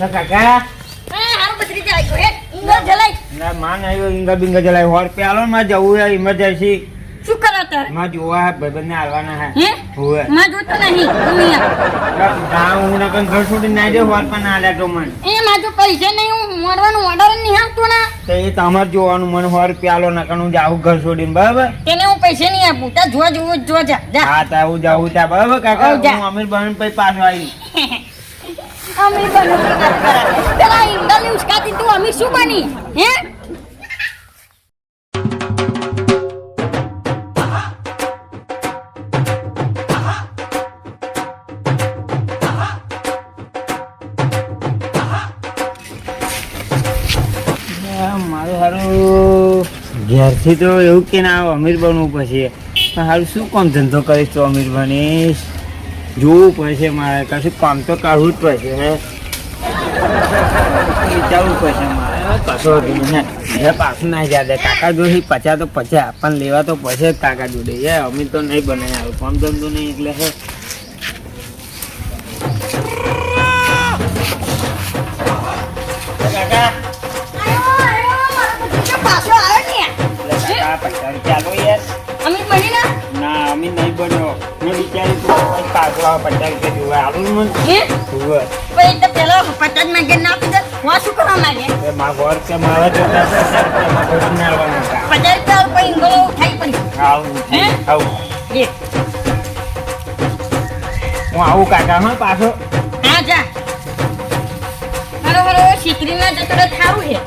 કાકા હારું બત્રી જાય ગયો હે ઇંગર જલાઈ ના માન આવ્યો ઇંગા બિંગા જલાય હોર પેલો માં જવું હે ઇમરજન્સી શું કરો તાર માં જોવા હે ભાઈબંધ ને આવવાના હે હે હોવે માં જોતો નહીં દુનિયા ગામ હું ના કન ઘર છોડી ના દે હોર પણ ના આલ્યા તો મન એ માં જો પૈસા નહીં હું મોરવાનું ઓર્ડર નહીં આવતો ના તો એ તમાર જોવાનું મન હોર પેલો ના કન હું જાઉં ઘર છોડીને બરાબર તેને હું પૈસા નહીં આપું તા જોવા જેવું જો જા જા હા તા હું જાઉં તા બરાબર કાકા હઉ, જા. હું અમીર બહેન પછી પાછો આવી અમીર બનો પેલા ઇન્દલ ઉસકાતી તું અમીર શું બની હે મારું સારું ઘેરથી તો એવું કે ના અમીર બનવું પછી સારું શું કામ ધંધો કરીશ તો અમીર બનીશ જોવું પડશે મારે કશું કામ તો કાઢવું જ પડશે હે વિચારવું પડશે મારે કશો હે પાછું ના જાય કાકા જોડે 50 તો 50 પણ લેવા તો પડશે જ કાકા જોડે હે અમીર તો નહીં બને આવ્યું કામ ધંધો નહીં એટલે હે કાકા પાછો આવ્યો ને કાકા 50 ચાલો યાર અમીર બની ના ના અમીર નહીં બન્યો મેં વિચાર્યું તું પાછો 50 રૂપિયા જોવા આવું મન હે હોવે પછી તો પેલો 50 માંગે ના આપી દે હું શું કરવા માંગે એ માં ઘર કે મારા જોતા છે એમાં કોઈ ના આવવાના હતા 50 રૂપિયા પછી ઇંગલો ઉઠાઈ પડી આવું હે? આવું લે હું આવું કાકા હા પાછો હા જા મારો શીકરી ના જતો તો થારું છે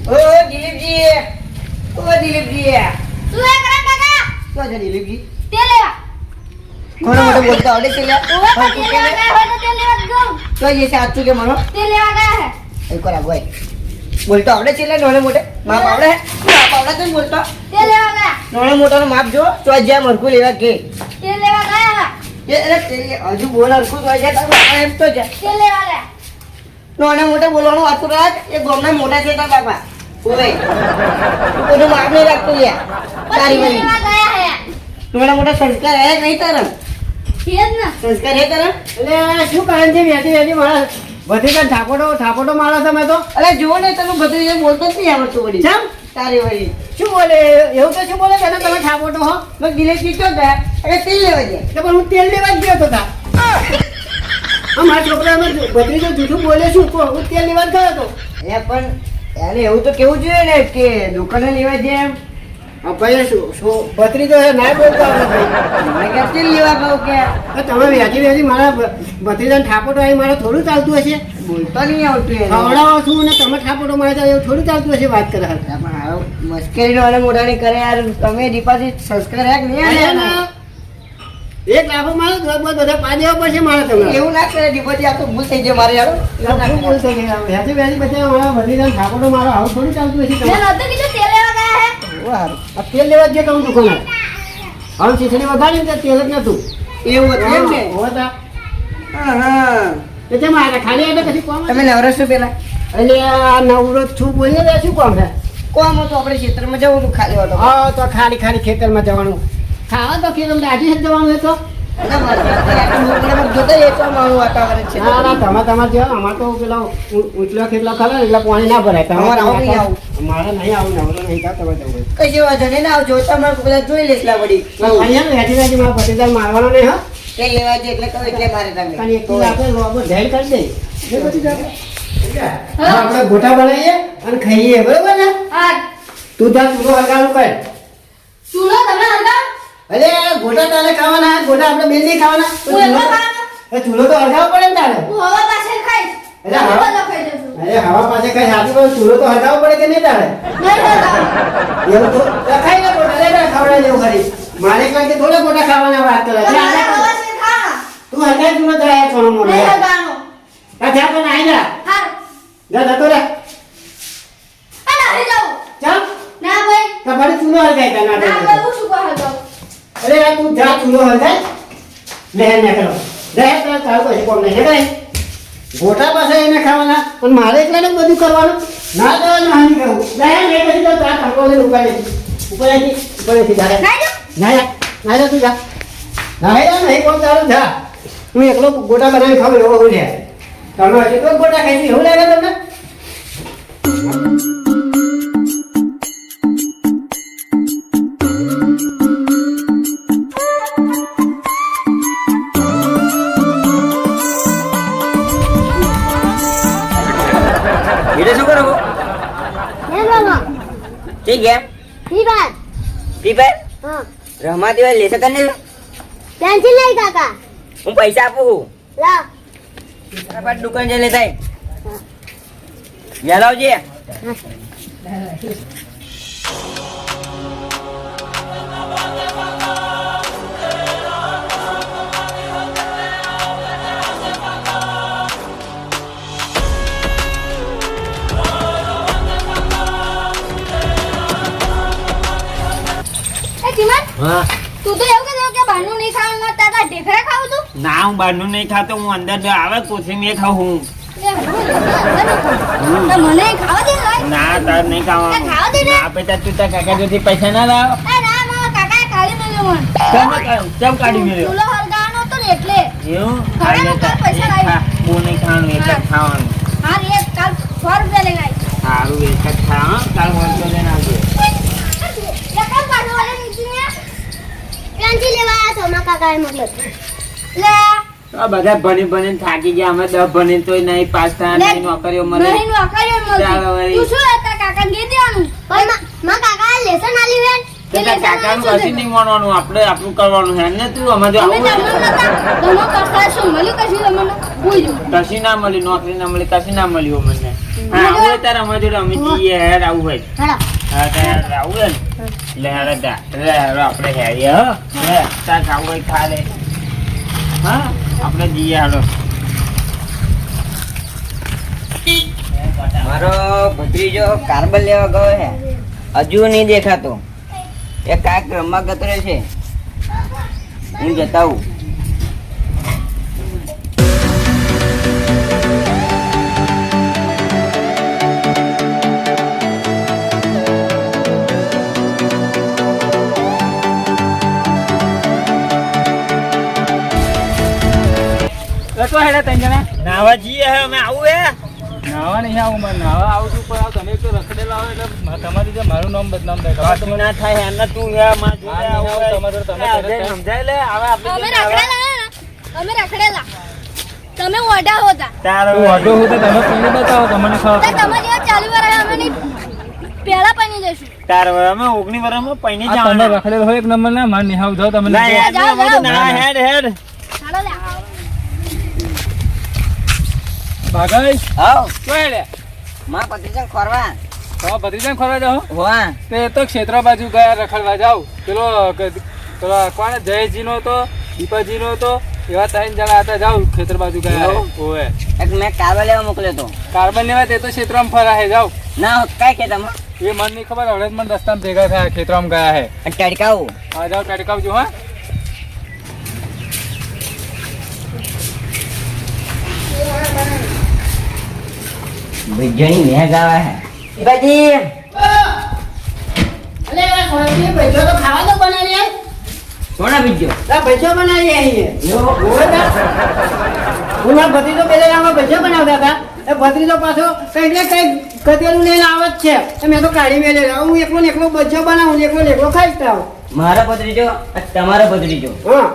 ઓ દિલીપજી શું એ કરે કાકા શું છે દિલીપજી તે લેવા કોનો મોટો બોલતો આવડે છે લે ઓવે તો તે લેવા ગયા હોય તો તે લેવા જ ગયો તો એ સાચું કે મનો તે લેવા ગયા હે એ કોરા ભાઈ બોલતો આવડે છે લે નોને મોટે માપ આવડે તો બોલતો તે લેવા ગયા નોને મોટાનો માપ જો તો જ્યાં મરકું લેવા કે તે લેવા ગયા એ અરે તે હજુ બોલ હરકું તો જાય તારું બાપા એમ તો જા તે લેવા ગયા નોને મોટે બોલવાનું વાતું રાખ એ ગામના મોટા છે તાર બાપા ઓવે તું બધું માપ નહીં રાખતું લે તારી તે બની લેવા ગયા હે નોના મોટા સંસ્કાર હે નહીં તારા છે જ ને સંસ્કાર હે તારા એટલે શું કારણ છે વેચી મારા બધી થાપોટો મારો તમે તો અરે જુઓ ને તમે બધું બોલતો જ નહીં આવડતું વળી કેમ તારી વળી શું બોલે એવું તો શું બોલે કે તમે થાપોટો હો મેં દિલેશજી ચો ગયા અરે તેલ લેવા ગયા એટલે પણ હું તેલ લેવા જ ગયો હતો તા મારા છોકરા ભત્રીજો જૂઠું બોલે શું કહો હું તેલ લેવા જ ગયો હતો એ પણ એને એવું તો કેવું જોઈએ ને કે દુકાને લેવા જાય એમ ભાઈ શું ભત્રીજો ના બોલતા આવે ભાઈ મને કે તેલ લેવા કહું કે તમે વેચી મારા ભત્રીજાને થાપોટો આવી મારે થોડું ચાલતું હશે બોલતા નહીં આવતું એને ખવડાવો છું ને તમે થાપોટો મારે તો એવું થોડું ચાલતું હશે વાત કરે પણ હારો મસ્કરીનો અને મોઢાની કરે યાર તમે ડિપાઝિટ સંસ્કાર હે કે નહીં આને? એક લાફો મારો બધા પા દેવા પડશે મારે તમે એવું ના કરે ડિપાઝિટ આ તો ભૂલ થઈ જાય મારે યાર થાપોટો મારો આવું થોડું ચાલતું હશે મેં નહોતું કીધું તે લેવા ગયા હે આ તેલ લેવા જ કહું દુકાન હવે ચીચડી વગાડી ને તેલ જ નતું એવું હતું એમ ને હોતા હા હા એટલે મારે ખાલી એટલે પછી કોમ તમે નવરા છો પેલા એટલે આ નવરો છું બોલીએ ને શું કોમ છે કોમ હતું આપણે ક્ષેત્રમાં જવું હતું ખાલી વાળો હા તો ખાલી ખેતરમાં જવાનું ખાવા તો ખેતરમાં દાઢી જ જવાનું હતો જોતા એ તો મારું વાતાવરણ છે ના તમારે જેવા અમારે તો પેલા ઉચલો ખેતલો ખરો એટલે પાણી ના ભરાય અમારે આવું નહીં આવું. મારે નહીં આવું નવરો નહીં કા તમે જવું કઈ વાંધો નહીં ના આવજો તમારે બધા જોઈ લેશ લા વળી વેચી મારા ભત્રીજા મારવાનો નહીં હા તે લેવા છે એટલે કહું એટલે મારે તમે અને એક કિલો આપણે રોબો ઢેર કરી દે એ બધી જાતે. આપણે ગોટા બનાવીએ અને ખાઈએ બરોબર ને હા તું તાર ચૂલો હરગાવું કર ચૂલો તમે હંગાવ અરે ગોટા તારે ખાવાના ગોટા આપણે બેન નહીં ખાવાના હું એકલો ખાવાનો એ ચૂલો તો હરગાવો પડે ને તારે હું હવા પાસે ખાઈશ અરે તમે હવા- બધા ખાઈ જશો અરે હવા પાસે કઈ સાચું પણ ચૂલો તો હરગાવો પડે કે નહીં તારે નહીં હંગાવ એવું તો ખાઈ લે ગોટા લે ખવડાવી દેવું ખરી મારે એક વાગે થોડા ગોટા ખાવાના વાત કરે છે તમારે આપણે- હવા છે ખા તું હરગાય ચૂલો તો આયા છોનો મોનો નહીં હંગાવવાનો આ જા પણ આઈ જા હાર જા જતો રે અને હરી જાઉં ચાલ ના ભાઈ તમારે ચૂલો હરગાય તા ના ના ભાઈ હું શું કહું હંગાવ અરે આ તું જા ચૂલો હરગાય લે ને કરો લે તો ચાલ પછી કોમ નહીં હેડાય ગોટા પાસે એને ખાવાના પણ મારે એકલાને બધું કરવાનું ના તો હાની કરું લે ને પછી તો તા તડકો લઈને ઉપરેથી જા નાઈ જાઉં ના તું જા ના નહીં કોમ ચાલુ જા હું એકલો ગોટા બનાવી ખાવ એવો હું લે તમે હજી તો ગોટા ખાઈ એવું લાગે તમને એટલે શું કરો હે બાબા કે ગેમ ઈ વાત ફ્રી ફાયર હા રમાતી હોય લેશે તને પેન્સિલ લઈ કાકા હું પૈસા આપું છું લા ફટાફટ દુકાન જઈ લેતા યાદ આવજે એ ચીમન હા તું તો એવું કહેતો કે બહારનું નહીં ખાવાનું ને તાતા ઢેફરા ખાવ છું ના હું બહારનું નહીં ખાતો હું અંદર જો આવે કોથમીર ખાઉં હું લે તો મને ખાવા દે લાય ના તાર નહીં ખાવાનું ખાવા દે ને. ના બેટા તું તાર કાકા જોથી પૈસા ના લાવ એ ના મારા કાકાએ કાઢી મેલ્યો મને કેમ કાઢી મેળ્યો ચૂલો હળગાવાનો હતો ને એટલે એવું ખવડાવો, કાલ પૈસા લાવી. બહુ નહીં ખાવાનું એક જ ખાવાનું હા રે કાલ 100 રૂપિયા લઈને આવી સારું એક જ ખા હં? કાલ વાંધો લઈને આવજો લખમ કાઢો વાલે નીચે પેન્સિલ લેવા આયા છો મારા કાકાએ મોકલ્યો લે આ બધા ભણી ભણીને થાકી ગયા અમે 10 ભણીને તોય નહીં પાસ થયા નહીં નોકરીઓ મળે નહીં નોકરીઓ ચાલો મળતી વળી. તું શું હતા કાકા ગઈ દેવાનું પણ મારા કાકાએ લેસન આલ્યું હે તો તાર કાકાનું કશું નહીં માનવાનું આપણે આપણું કરવાનું હે ને તું અમે જો અમે આવું તમને નતા તમે કરતા શું મળ્યું કશું તમને પૂછ્યું કશી ના મળી નોકરી ના મળી કશી ના મળ્યું અમને હા આવું હોય તારે અમે જોડે અમે જઈએ હેડ આવું હોય હેડો હા તારે આવું હોય ને લે હેડ જા લે હેડ આપણે હેડીએ હો લે તાર ખાવું હોય ખા લે હા આપણે જઈએ હેડો મારો ભત્રીજો કાર્બન લેવા ગયો છે હજુ નહીં દેખાતો એ કાંઈક રમવા ગતો રહે છે હું જતા આવું તો હેડા તઈ જણા નાવા જઈએ હે અમે આવું હે નાવા નહીં આવું મને નાવા આવું છું પણ તમે એક તો રખડેલા હોય એટલે તમારી જે મારું નામ બદનામ થાય ખબર કશું ના થાય હેને તું હે માં જોડે હા, આવું નહીં આવું, તમે હે. તરત આ સમજાય લે હવે આપણે અમે જે નાવા- રખડેલા અમે રખડેલા તમે ઓઢા હોતા તારો તું વાંધો હું તો તમે પીને બતાવો તમને તો ખબર તમે જેવા ચાલુ વર્ષ અમે નહીં પહેલા પની જઈશું તાર અમે 19 વર્ષમાં પૈણી આ તમે જવાના રખડેલ હોય એક નંબર ના માર નિહાવ જાઓ તમે ના નહીં યાર જાઓ, અમે તો જાઓ. ના હેડ હેડ ચાલો લે ભાગાઈ આવ તો હેડે માં ભત્રીજા ખોરવા તો ભત્રીજાને ખોરવા જાઓ હોવા તે તો ક્ષેત્ર બાજુ ગયા રખડવા જાવ પેલો કોણ જયજીનો તો દીપાજીનો તો એવા 3 જણા હતા જાવ ખેતર બાજુ ગયા એવું? ઓએ એક મેં કાર્બન લેવા મોકલ્યો તો કાર્બન લેવા તે તો ક્ષેત્રમાં ફરા હે જાવ ના કાંઈ કે તમે એ મન નહીં ખબર હવડે જ મને રસ્તામાં ભેગા થયા ખેતરમાં ગયા હે ટડકાવું હા જાઓ ટડકાવજો હા ભીજણી મેઘ આવે હે બાજી અલે આ કોણથી ભેજો તો ખાવા તો બનાવી આય કોના ભીજો આ ભેજો બનાવી અહીંયા હું મારા ભત્રીજો પેલા ભેજો બનાવતા હતા એ ભત્રીજો પાછો કંઈક ને કંઈક કતેલું લઈને આવે જ છે એ મેં તો કાઢી મેળેલા હું એકલો ને એકલો ભેજો બનાવું ને એકલો ખાઈ જાઉં મારો ભત્રીજો અને તમારો ભત્રીજો હા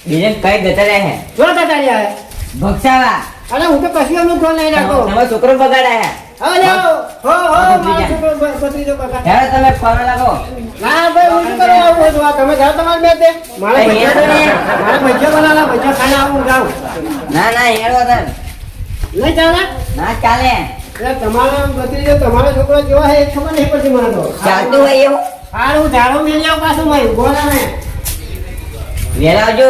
બીજે કઈ ગતા રહે હે જો તારી આવે ભક્ષાવા અરે હું તો કશું એમનું ફોન નહીં રાખો તમારો છોકરો બગાડ્યા હે હવે જાઓ હો હા, મારો છોકરો ભત્રીજો પકડ ત્યારે તમે ખોરવા લાગો ના ભાઈ હું શું કરવા આવું હતું? આ તમે જાઓ તમારે બે તે મારે અહીંયા તો ને. ભેજો બનાવવા ભેજો ખાને આવું જાઉં ના ના હેડો તન નહીં ચાલે ના ચાલે એટલે તમારો ભત્રીજો તમારો છોકરો કેવો છે એ ખબર નહીં પડતી મને તો ચાલતું હોય એવું હારું ઝાડો મેલી આવ પાછું મારી બોલા ને વેલા આવજો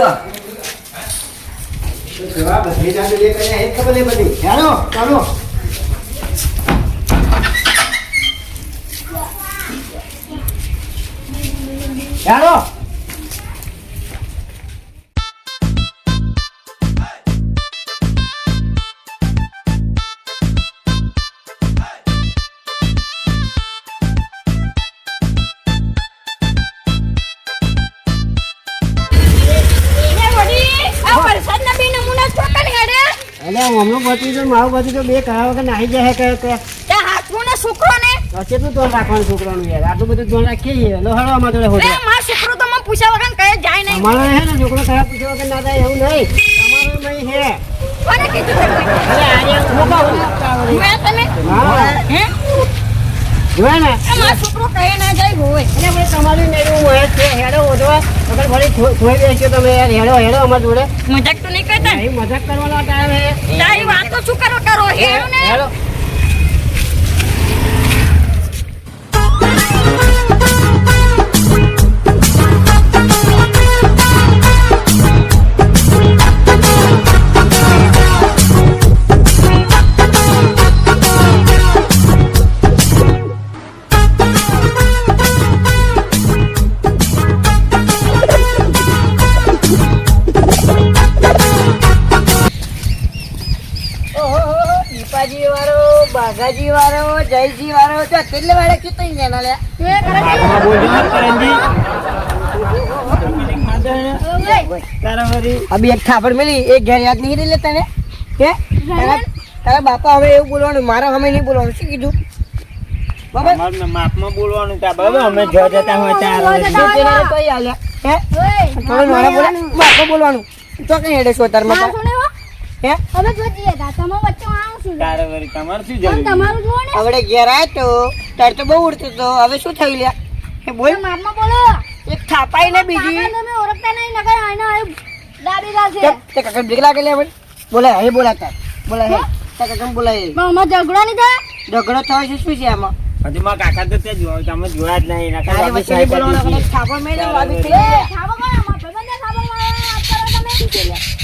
કેવા ભત્રીજા ને લે કરીને એ ખબર નહીં પડતી ચાલો ચાલો ચાલો એ વડી આ વરસાદના બી નમૂના હમણાં પતિ તો મારું પતિ તો બે કયા વગર નાહી જાય કે ત્યાં હાથમાં ને છોકરો ને કેટલું ધોન રાખવાનું છોકરાનું યાર આટલું બધું ધોન રાખીએ લો હાલો અમારે જોડે લે હોટલ મારો છોકરો તો મને પૂછ્યા વગર કઈ જાય નહીં અમારો હે ને છોકરો ખરાબ પૂછ્યા વગર ના થાય એવું નહીં તમારો નહીં હે કોને કીધું તમે અરે આજે હું કહું મેં તમે હા હે જોયા ને મારો છોકરો કહે ના જાય હોય એટલે ભાઈ તમારી ને એવું હોય છે હેડો ઓઢવા અગર ભલે થોઈ બેસ્યો તમે યાર હેડો અમારી જોડે મજાક તો નહીં કરતા નહીં મજાક કરવાનો ટાઈમ હે તારી વાતો શું કરો હેરો ને હેડો દીપાજી વાળો બાઘાજી વાળો જયજી વાળો તો કેટલે વાળા કે તઈ જણા લે આત્મા બોલજો ને કરણજી. તારા વળી અભી એક થાપડ મેલી એક ઘેર યાદ નહીં રહી લે તને કે તારા બાપા હવે એવું બોલવાનું મારા અમે નહીં બોલવાનું શું કીધું બાબા અમારું માપમાં બોલવાનું તા બાબા અમે જો જતા હોય ત્યાં કઈ આલ્યા હે થોડું મારા બોલવાનું બાપા બોલવાનું તો કઈ હેડે છો તાર માં હે હવે જોજીએ તમે વચ્ચે આવું છું તારા વળી તમારે શું જરૂર તમારું જુઓ ને હવે ઘેર આવ્યો તો તાર તો બહુ ઉડતો તો હવે શું થયું લ્યા હે બોલ મારમાં બોલો એક થાપાઈ ને બીજી તમે ઓળખતા નહીં નકર આના દાદી છે તે કાકા બ્રેક લાગે લે હવે બોલાય હે બોલાતા બોલાય હે તે કાકા બોલાય મામા ઝઘડો નહીં થાય ઝઘડો થયો છે શું છે આમાં હજુ મારા કાકા તો ત્યાં જોવા તમે જોયા જ નહીં એના તારે કાકા વચ્ચે બોલવાનો થાપા મેં આવી એ ખાવો કોણ અમાર ભાઈબંધને ખાવો વાત કરો તમે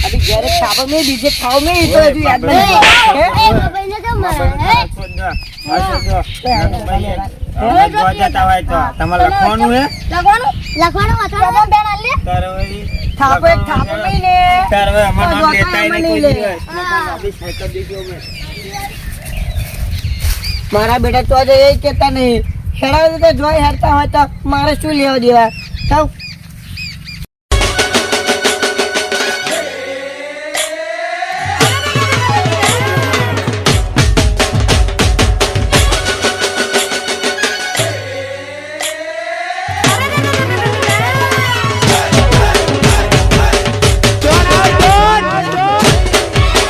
અભી ઘરે થાપા મેં બીજે ખાવ મેં તો હજુ યાદ એ નથી હે ભાઈને કેમ મારે જોવા જતા હોય તો તમારે લખવાનું હે લખવાનું વાંચવાનું બેન આલે તારે વળી થાપો એક થાપો મેં ને તારે હવે અમારું નામ લેતા ય નહીં કોઈ લે. દિવસ. નકર આપી સાયકલ દેજો અમે. મારા બેટા તો આજે એ કહેતા નહીં હેડા તો જોઈ હેરતા હોય તો મારે શું લેવા દેવા થાવ